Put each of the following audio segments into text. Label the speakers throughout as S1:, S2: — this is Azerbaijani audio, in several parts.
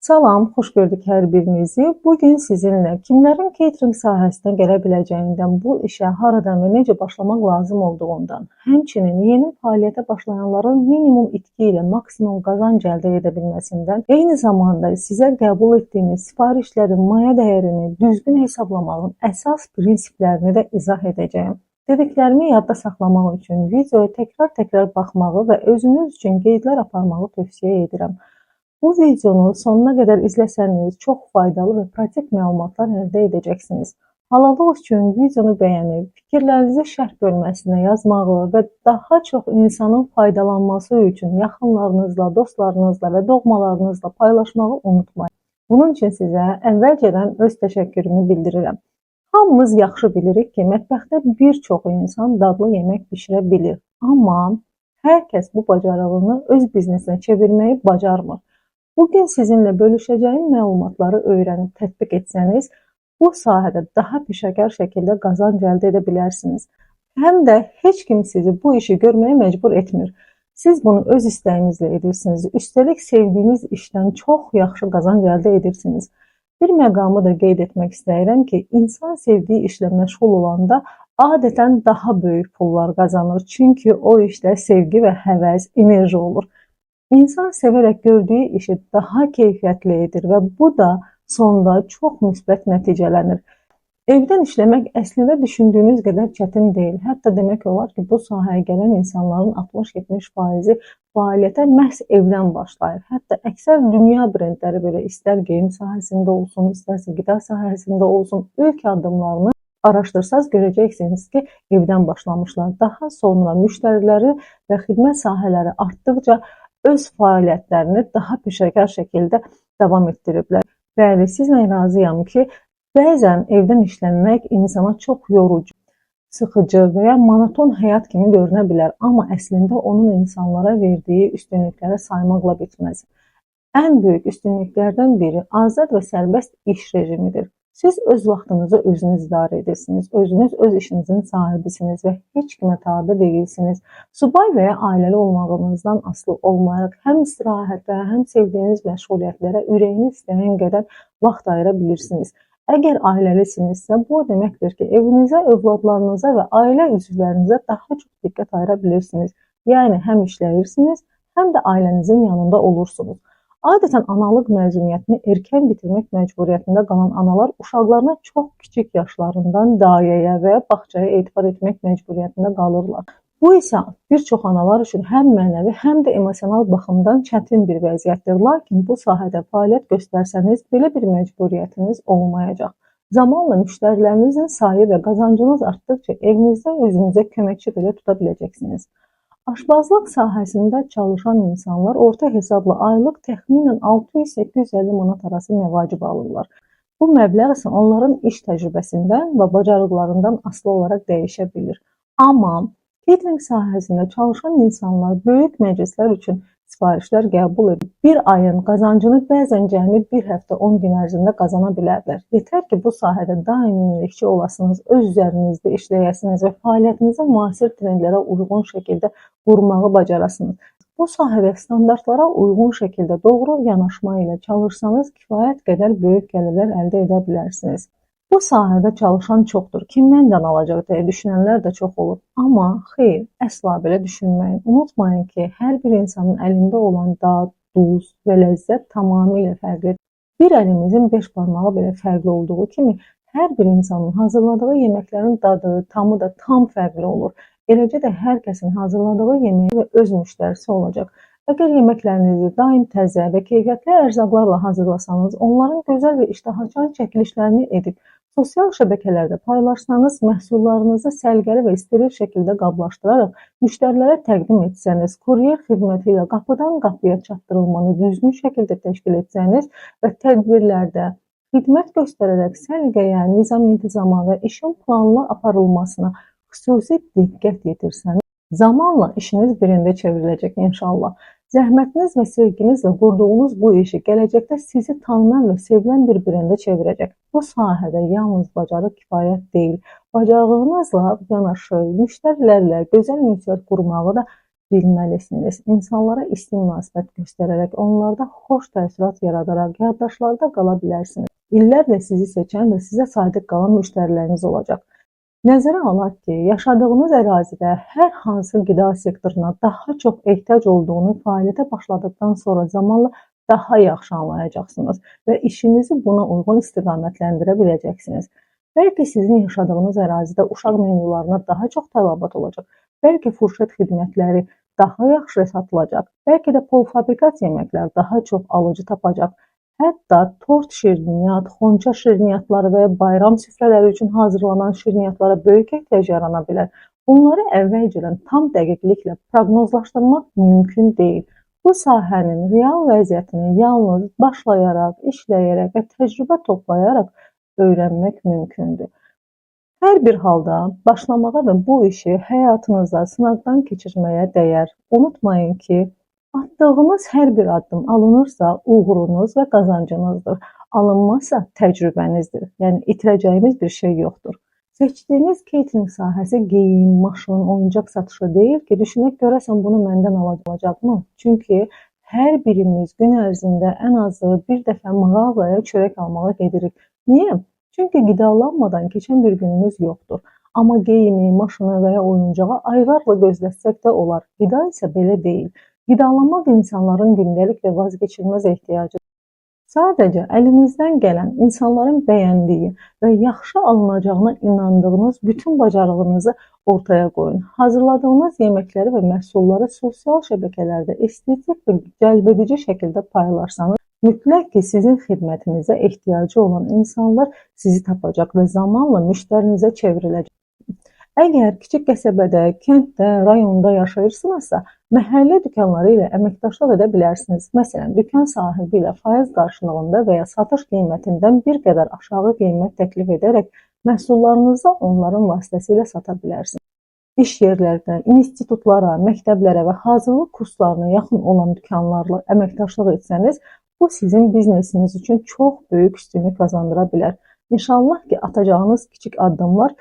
S1: Salam, xoş gördük hər birinizi. Bugün sizinlə kimlərin catering sahəsinə gələ biləcəyindən, bu işə haradan və necə başlamaq lazım olduğundan, həmçinin yeni fəaliyyətə başlayanların minimum itki ilə maksimum qazanc əldə edə bilməsindən, eyni zamanda sizə qəbul etdiyiniz sifarişlərin maya dəyərini düzgün hesablamağın əsas prinsiplərini də izah edəcəyəm. Dediklərimi yadda saxlamaq üçün videoya təkrar baxmağı və özünüz üçün qeydlər aparmağı tövsiyə edirəm. Bu videonu sonuna qədər izləsəniz, çox faydalı və pratik məlumatlar əldə edəcəksiniz. Hallallıq üçün videonu bəyənib, fikirlərinizi şərh bölməsinə yazmağı və daha çox insanın faydalanması üçün yaxınlarınızla, dostlarınızla və doğmalarınızla paylaşmağı unutmayın. Bunun üçün sizə əvvəlcədən öz təşəkkürümü bildirirəm. Hamımız yaxşı bilirik ki, mətbəxdə bir çox insan dadlı yemək bişirə bilir. Amma hər kəs bu bacarığını öz biznesinə çevirməyi bacarmır. Bugün sizinlə bölüşəcəyim məlumatları öyrənib tətbiq etsəniz, bu sahədə daha peşəkar şəkildə qazanc əldə edə bilərsiniz. Həm də heç kim sizi bu işi görməyə məcbur etmir. Siz bunu öz istəyinizlə edirsiniz. Üstəlik sevdiyiniz işdən çox yaxşı qazanc əldə edirsiniz. Bir məqamı da qeyd etmək istəyirəm ki, insan sevdiyi işlə məşğul olanda adətən daha böyük pullar qazanır. Çünki o işdə sevgi və həvəs, enerji olur. İnsan sevərək gördüyü işi daha keyfiyyətli edir və bu da sonda çox müsbət nəticələnir. Evdən işləmək əslində düşündüyünüz qədər çətin deyil. Hətta demək olar ki, bu sahəyə gələn insanların 60-70% fəaliyyətə məhz evdən başlayır. Hətta əksər dünya brendləri belə istər geyim sahəsində olsun, istərsə qida sahəsində olsun, ilk addımlarını araşdırsaz görəcəksiniz ki, evdən başlamışlar. Daha sonra müştəriləri və xidmət sahələri artdıqca öz fəaliyyətlərini daha peşəkar şəkildə davam etdiriblər. Bəli, sizlə razıyam ki, bəzən evdən işləmək insana çox yorucu, sıxıcı və ya monoton həyat kimi görünə bilər. Amma əslində onun insanlara verdiyi üstünlükləri saymaqla bitməz. Ən böyük üstünlüklərdən biri azad və sərbəst iş rejimidir. Siz öz vaxtınızı özünüz idarə edirsiniz, özünüz öz işinizin sahibisiniz və heç kimə tabe deyilsiniz. Subay və ya ailəli olmağınızdan asılı olmayaraq həm istirahətə, həm sevdiyiniz məşğuliyyətlərə ürəyiniz istəyən qədər vaxt ayıra bilirsiniz. Əgər ailəlisinizsə, bu deməkdir ki, evinizə, övladlarınıza və ailə üzvlərinizə daha çox diqqət ayıra bilirsiniz. Yəni, həm işləyirsiniz, həm də ailənizin yanında olursunuz. Adətən analıq məzuniyyətini erkən bitirmək məcburiyyətində qalan analar uşaqlarına çox kiçik yaşlarından dayəyə və ya bağçaya etibar etmək məcburiyyətində qalırlar. Bu isə bir çox analar üçün həm mənəvi, həm də emosional baxımdan çətin bir vəziyyətdir. Lakin bu sahədə fəaliyyət göstərsəniz, belə bir məcburiyyətiniz olmayacaq. Zamanla müştərilərinizin sayı və qazancınız artdıqca evinizdə özünüzə köməkçi belə tuta biləcəksiniz. Aşbazlıq sahəsində çalışan insanlar orta hesabla aylıq təxminən 600-850 manat arası məvacib alırlar. Bu məbləğ isə onların iş təcrübəsindən və bacarıqlarından asılı olaraq dəyişə bilir. Amma catering sahəsində çalışan insanlar böyük məclislər üçün sifarişlər qəbul edib bir ayın qazancını bəzən cəmi bir həftə 10 gün ərzində qazana bilərlər. Yetər ki, bu sahədə daim yenilikçi olasınız, öz üzərinizdə işləyəsiniz və fəaliyyətinizi müasir trendlərə uyğun şəkildə qurmağı bacarasınız. Bu sahədə standartlara uyğun şəkildə doğru yanaşma ilə çalışsanız, kifayət qədər böyük gəlirlər əldə edə bilərsiniz. Bu sahədə çalışan çoxdur, kim məndən alacaq deyə düşünənlər də çox olur. Amma xeyr, əsla belə düşünməyin. Unutmayın ki, hər bir insanın əlində olan dad, duz və ləzzət tamamilə fərqlidir. Bir əlimizin 5 barmağı belə fərqli olduğu kimi, hər bir insanın hazırladığı yeməklərin dadı, tamı da tam fərqli olur. Eləcə də hər kəsin hazırladığı yeməyi və öz müştərisi olacaq. Əgər yeməklərinizi daim təzə və keyfiyyətli ərzaqlarla hazırlasanız, onların gözəl və iştahaçan çəkilişlərini edib, sosial şəbəkələrdə paylaşsanız, məhsullarınızı səliqəli və steril şəkildə qablaşdıraraq müştərilərə təqdim etsəniz, kuryer xidməti ilə qapıdan qapıya çatdırılmanı düzgün şəkildə təşkil etsəniz və tədbirlərdə xidmət göstərərək səliqəyə, nizam-intizama və işin planlı aparılmasına xüsusi diqqət yetirsəniz, zamanla işiniz birində çevriləcək inşallah. Zəhmətiniz və sevginizlə qurduğunuz bu işi gələcəkdə sizi tanınan və sevilən bir birində çevirəcək. Bu sahədə yalnız bacarıq kifayət deyil, bacarığınızla yanaşı müştərilərlə gözəl ünsiyyət qurmağı da bilməlisiniz. İnsanlara isti münasibət göstərərək, onlarda xoş təəssürat yaradaraq yaddaşlarda qala bilərsiniz. İllərlə sizi seçən və sizə sadiq qalan müştəriləriniz olacaq. Nəzərə alaq ki, yaşadığınız ərazidə hər hansı qida sektoruna daha çox ehtiyac olduğunu fəaliyyətə başladıqdan sonra zamanla daha yaxşı anlayacaqsınız və işinizi buna uyğun istiqamətləndirə biləcəksiniz. Bəlkə sizin yaşadığınız ərazidə uşaq menyularına daha çox tələbat olacaq, bəlkə furşet xidmətləri daha yaxşı satılacaq, bəlkə də polfabrikat yeməklər daha çox alıcı tapacaq. Hətta tort şirniyyat, xonça şirniyyatları və bayram süfrələri üçün hazırlanan şirniyyatlara böyük ehtiyac yarana bilər. Bunları əvvəlcədən tam dəqiqliklə proqnozlaşdırmaq mümkün deyil. Bu sahənin real vəziyyətini yalnız başlayaraq, işləyərək və təcrübə toplayaraq öyrənmək mümkündür. Hər bir halda başlamağa və bu işi həyatınızda sınaqdan keçirməyə dəyər. Unutmayın ki, attığınız hər bir addım alınırsa uğurunuz və qazancınızdır. Alınmazsa təcrübənizdir. Yəni itirəcəyiniz bir şey yoxdur. Seçdiyiniz catering sahəsi geyim, maşın, oyuncaq satışı deyil ki, düşünək görəsən bunu məndən alacaqmı? Çünki hər birimiz gün ərzində ən azı bir dəfə mağazaya çörək almağa gedirik. Niyə? Çünki qidalanmadan keçən bir günümüz yoxdur. Amma geyimi, maşını və ya oyuncağı aylarla gözləsək də olar. Qida isə belə deyil. Qidalanmaq insanların gündəlik və vazgeçilməz ehtiyacıdır. Sadəcə əlinizdən gələn, insanların bəyəndiyi və yaxşı alınacağına inandığınız bütün bacarığınızı ortaya qoyun. Hazırladığınız yeməkləri və məhsulları sosial şəbəkələrdə estetik və cəlbedici şəkildə paylaşsanız, mütləq ki, sizin xidmətinizə ehtiyacı olan insanlar sizi tapacaq və zamanla müştərinizə çevriləcək. Əgər kiçik qəsəbədə, kənddə, rayonda yaşayırsınızsa, məhəllə dükanları ilə əməkdaşlıq edə bilərsiniz. Məsələn, dükan sahibi ilə faiz qarşılığında və ya satış qiymətindən bir qədər aşağı qiymət təklif edərək məhsullarınızı onların vasitəsilə sata bilərsiniz. İş yerlərdə, institutlara, məktəblərə və hazırlıq kurslarına yaxın olan dükanlarla əməkdaşlıq etsəniz, bu sizin biznesiniz üçün çox böyük üstünlük qazandıra bilər. İnşallah ki, atacağınız kiçik addımlar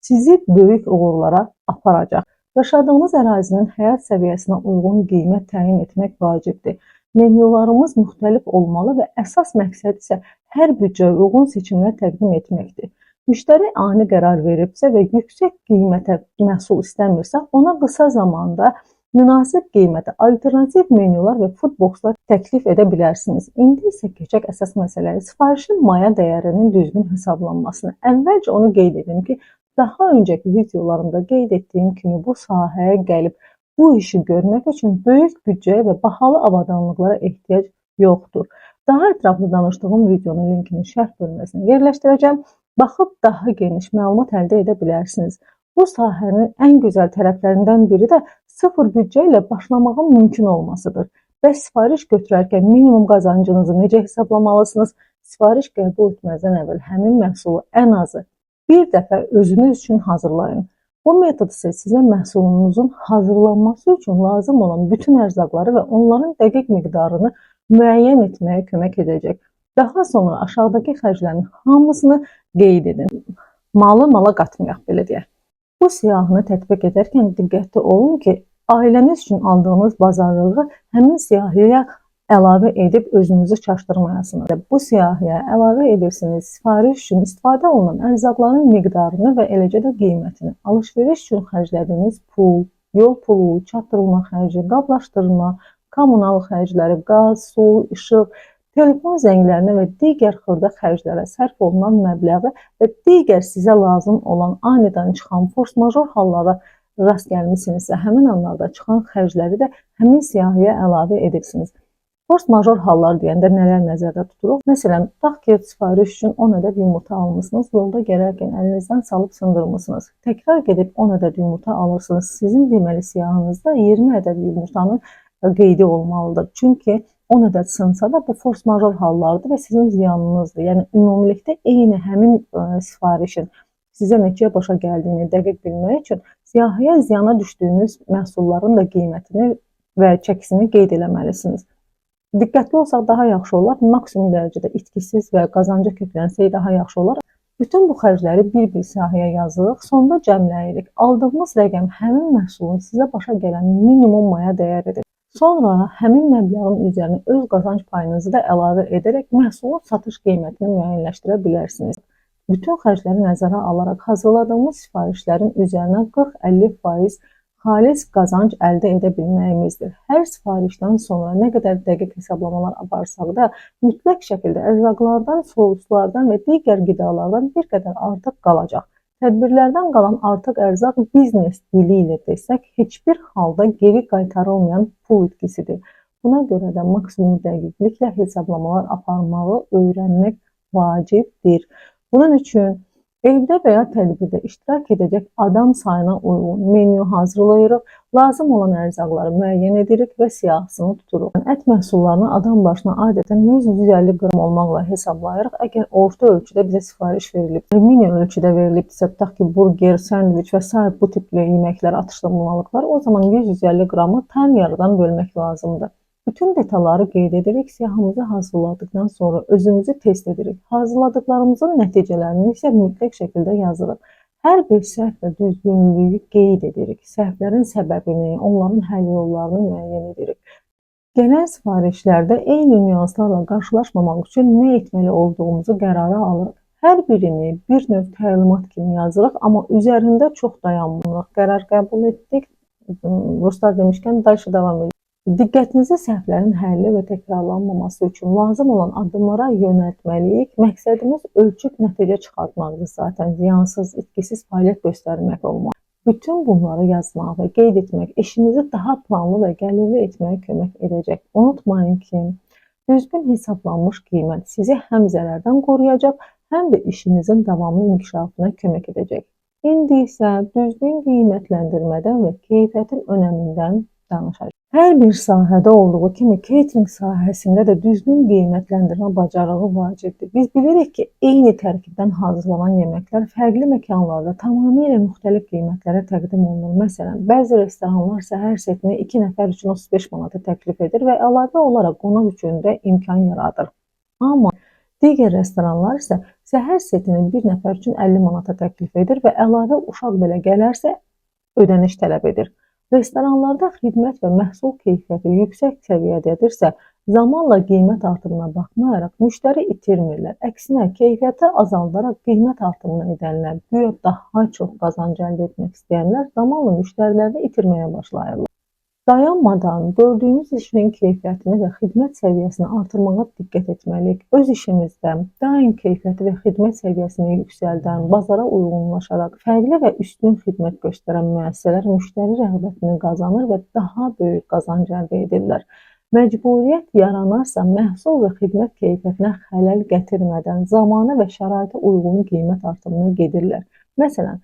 S1: sizi böyük uğurlara aparacaq. Yaşadığınız ərazinin həyat səviyyəsinə uyğun qiymət təyin etmək vacibdir. Menyularımız müxtəlif olmalı və əsas məqsəd isə hər büdcəyə uyğun seçimlər təqdim etməkdir. Müştəri ani qərar veribsə və yüksək qiymətə məhsul istəmirsə, ona qısa zamanda münasib qiymətə alternativ menyular və food boxlar təklif edə bilərsiniz. İndi isə keçək əsas məsələyə, sifarişin maya dəyərinin düzgün hesablanmasını. Əvvəlcə onu qeyd edim ki, daha öncəki videolarımda qeyd etdiyim kimi bu sahəyə gəlib bu işi görmək üçün böyük büdcəyə və bahalı avadanlıqlara ehtiyac yoxdur. Daha ətraflı danışdığım videonun linkini şərh bölməsində yerləşdirəcəm. Baxıb daha geniş məlumat əldə edə bilərsiniz. Bu sahənin ən gözəl tərəflərindən biri də sıfır büdcə ilə başlamağın mümkün olmasıdır. Bəs sifariş götürərkən minimum qazancınızı necə hesablamalısınız? Sifariş qəbul etməzdən əvvəl həmin məhsulu ən azı bir dəfə özünüz üçün hazırlayın. Bu metod isə sizə məhsulunuzun hazırlanması üçün lazım olan bütün ərzaqları və onların dəqiq miqdarını müəyyən etməyə kömək edəcək. Daha sonra aşağıdakı xərclərin hamısını qeyd edin. Malı mala qatmayaq, belə deyək. Bu siyahını tətbiq edərkən diqqətli olun ki, ailəniz üçün aldığınız bazarlığı həmin siyahıya əlavə edib özünüzü çaşdırmayasınız. Bu siyahıya əlavə edirsiniz sifariş üçün istifadə olunan ərzaqların miqdarını və eləcə də qiymətini. Alış-veriş üçün xərclədiyiniz pul, yol pulu, çatdırılma xərci, qablaşdırma, kommunal xərcləri, qaz, su, işıq, telefon zənglərinə və digər xırda xərclərə sərf olunan məbləği və digər sizə lazım olan anidən çıxan force major hallara rast gəlmisinizsə, həmin anlarda çıxan xərcləri də həmin siyahıya əlavə edirsiniz. Force major hallar deyəndə nələr nəzərdə tutulur? Məsələn, tutaq ki, sifariş üçün 10 ədəd yumurta almışsınız, yolda gələrkən əlinizdən salıb sındırmışsınız. Təkrar gedib 10 ədəd yumurta alırsınız. Sizin deməli siyahınızda 20 ədəd yumurtanın qeydi olmalıdır. Çünki 10 ədəd sınsa da bu force major hallardır və sizin ziyanınızdır. Yəni, ümumilikdə eyni həmin sifarişin sizə neçəyə başa gəldiyini dəqiq bilmək üçün siyahıya ziyana düşdüyünüz məhsulların da qiymətini və çəkisini qeyd eləməlisiniz. Diqqətli olsaq daha yaxşı olar. Maksimum dərəcədə itkisiz və qazanca köklənsək daha yaxşı olar. Bütün bu xərcləri bir-bir siyahıya yazırıq, sonda cəmləyirik. Aldığımız rəqəm həmin məhsulun sizə başa gələn minimum maya dəyəridir. Sonra həmin məbləğin üzərinə öz qazanc payınızı da əlavə edərək məhsulun satış qiymətini müəyyənləşdirə bilərsiniz. Bütün xərcləri nəzərə alaraq hazırladığımız sifarişlərin üzərinə 40-50% xalis qazanc əldə edə bilməyimizdir. Hər sifarişdən sonra nə qədər dəqiq hesablamalar aparsaq da, mütləq şəkildə ərzaqlardan, souslardan və digər qidalardan bir qədər artıq qalacaq. Tədbirlərdən qalan artıq ərzaq biznes dili ilə desək, heç bir halda geri qaytarılmayan pul itkisidir. Buna görə də maksimum dəqiqliklə hesablamalar aparmağı öyrənmək vacibdir. Bunun üçün evdə və ya tədbirdə iştirak edəcək adam sayına uyğun menyu hazırlayırıq, lazım olan ərzaqları müəyyən edirik və siyahısını tuturuq. Ət məhsullarını adam başına adətən 100-150 qram olmaqla hesablayırıq. Əgər orta ölçüdə bizə sifariş verilib, mini ölçüdə verilibdirsə, tutaq ki, burger, sandviç və s. bu tipli yeməklər, atışdırmalıqlar, o zaman 100-150 qramı tam yarıdan bölmək lazımdır. Bütün detalları qeyd edirik, siyahımızı hazırladıqdan sonra özümüzü test edirik. Hazırladıqlarımızın nəticələrini isə mütləq şəkildə yazırıq. Hər bir səhv və düzgünlüyü qeyd edirik. Səhvlərin səbəbini, onların həll yollarını müəyyən edirik. Gələn sifarişlərdə eyni nüanslarla qarşılaşmamaq üçün nə etməli olduğumuzu qərara alırıq. Hər birini bir növ təlimat kimi yazırıq, amma üzərində çox dayanmırıq. Qərar qəbul etdik. Ruslar demişkən, dayışı davam edir. Diqqətinizi səhvlərin həlli və təkrarlanmaması üçün lazım olan addımlara yönəltməliyik. Məqsədimiz ölçüb nəticə çıxartmaqdır zaten, ziyansız, itkisiz fəaliyyət göstərmək olmalı. Bütün bunları yazmaq və qeyd etmək işinizi daha planlı və gəlirli etməyə kömək edəcək. Unutmayın ki, düzgün hesablanmış qiymət sizi həm zərərdən qoruyacaq, həm də işinizin davamlı inkişafına kömək edəcək. İndi isə düzgün qiymətləndirmədən və keyfiyyətin önəmindən danışacağıq. Hər bir sahədə olduğu kimi catering sahəsində də düzgün qiymətləndirmə bacarığı vacibdir. Biz bilirik ki, eyni tərkibdən hazırlanan yeməklər fərqli məkanlarda tamamilə müxtəlif qiymətlərə təqdim olunur. Məsələn, bəzi restoranlar səhər setini 2 nəfər üçün 35 manata təklif edir və əlavə olaraq qonaq üçün də imkan yaradır. Amma digər restoranlar isə səhər setini 1 nəfər üçün 50 manata təklif edir və əlavə uşaq belə gələrsə ödəniş tələb edir. Restoranlarda xidmət və məhsul keyfiyyəti yüksək səviyyədədirsə, zamanla qiymət artımına baxmayaraq müştəri itirmirlər. Əksinə, keyfiyyəti azaldaraq qiymət artımını edənlər, güya daha çox qazanc əldə etmək istəyənlər zamanla müştərilərini itirməyə başlayırlar. Dayanmadan gördüyümüz işin keyfiyyətini və xidmət səviyyəsini artırmağa diqqət etməliyik. Öz işimizdə daim keyfiyyəti və xidmət səviyyəsini yüksəldən, bazara uyğunlaşaraq fərqli və üstün xidmət göstərən müəssisələr müştəri rəğbətini qazanır və daha böyük qazanc əldə edirlər. Məcburiyyət yaranarsa məhsul və xidmət keyfiyyətinə xələl gətirmədən zamana və şəraitə uyğun qiymət artımına gedirlər. Məsələn,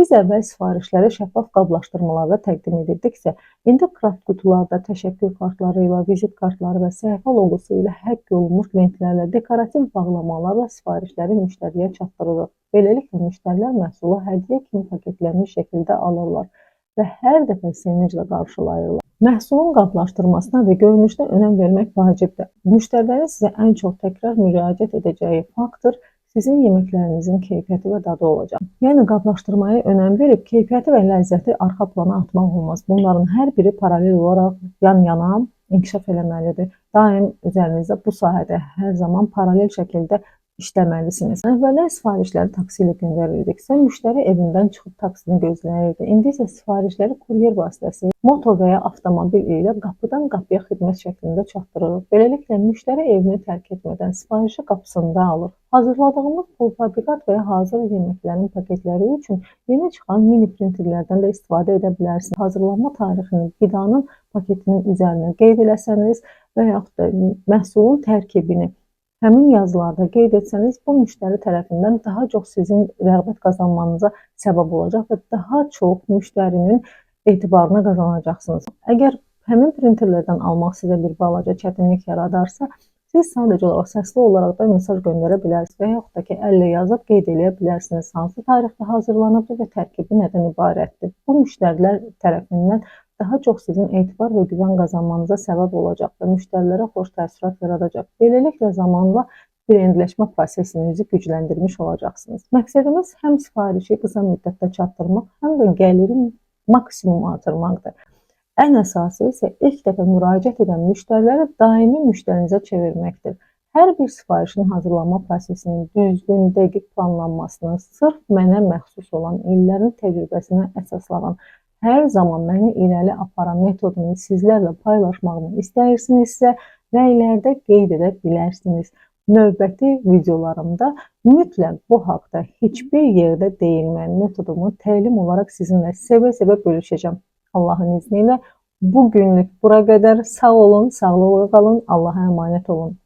S1: biz əvvəl sifarişləri şəffaf qablaşdırmalarda təqdim edirdiksə, indi kraft qutularda təşəkkür kartları ilə, vizit kartları və səhifə loqosu ilə həkk olunmuş lentlərlə, dekorativ bağlamalarla sifarişləri müştəriyə çatdırırıq. Beləliklə, müştərilər məhsulu hədiyyə kimi paketlənmiş şəkildə alırlar və hər dəfə sevinclə qarşılayırlar. Məhsulun qablaşdırmasına və görünüşünə önəm vermək vacibdir. Müştərilərin sizə ən çox təkrar müraciət edəcəyi faktor sizin yeməklərinizin keyfiyyəti və dadı olacaq. Yəni, qablaşdırmaya önəm verib, keyfiyyəti və ləzzəti arxa plana atmaq olmaz. Bunların hər biri paralel olaraq yan-yana inkişaf eləməlidir. Daim üzərinizdə bu sahədə hər zaman paralel şəkildə işləməlisiniz. Əvvəllər sifarişləri taksi ilə göndərirdiksə, müştəri evindən çıxıb taksini gözləyirdi. İndi isə sifarişləri kuryer vasitəsilə, moto və ya avtomobil ilə qapıdan qapıya xidmət şəklində çatdırırıq. Beləliklə, müştəri evini tərk etmədən sifarişi qapısında alır. Hazırladığımız polfabrikat və ya hazır yeməklərin paketləri üçün yeni çıxan mini printerlərdən də istifadə edə bilərsiniz. Hazırlanma tarixini qidanın paketinin üzərinə qeyd eləsəniz və yaxud da məhsulun tərkibini həmin yazılarda qeyd etsəniz, bu müştəri tərəfindən daha çox sizin rəğbət qazanmanıza səbəb olacaq və daha çox müştərinin etibarını qazanacaqsınız. Əgər həmin printerlərdən almaq sizə bir balaca çətinlik yaradarsa, siz sadəcə olaraq səsli olaraq da mesaj göndərə bilərsiniz və yaxud da ki, əllə yazıb qeyd eləyə bilərsiniz, hansı tarixdə hazırlanıbdır və tərkibi nədən ibarətdir. Bu müştərilər tərəfindən daha çox sizin etibar və güvən qazanmanıza səbəb olacaq və müştərilərə xoş təəssürat yaradacaq. Beləliklə, zamanla brendləşmə prosesinizi gücləndirmiş olacaqsınız. Məqsədimiz həm sifarişi qısa müddətdə çatdırmaq, həm də gəliri maksimuma artırmaqdır. Ən əsası isə ilk dəfə müraciət edən müştəriləri daimi müştərinizə çevirməkdir. Hər bir sifarişin hazırlanma prosesinin düzgün, dəqiq planlanmasını, sırf mənə məxsus olan illərin təcrübəsinə əsaslanan, hər zaman məni irəli aparan metodunu sizlərlə paylaşmağımı istəyirsinizsə, rəylərdə qeyd edə bilərsiniz. Növbəti videolarımda mütləq bu haqda heç bir yerdə deyilməyən metodumu təlim olaraq sizinlə sevə-sevə bölüşəcəm. Allahın izni ilə bugünlük bura qədər. Sağ olun, sağlıqla qalın, Allaha əmanət olun.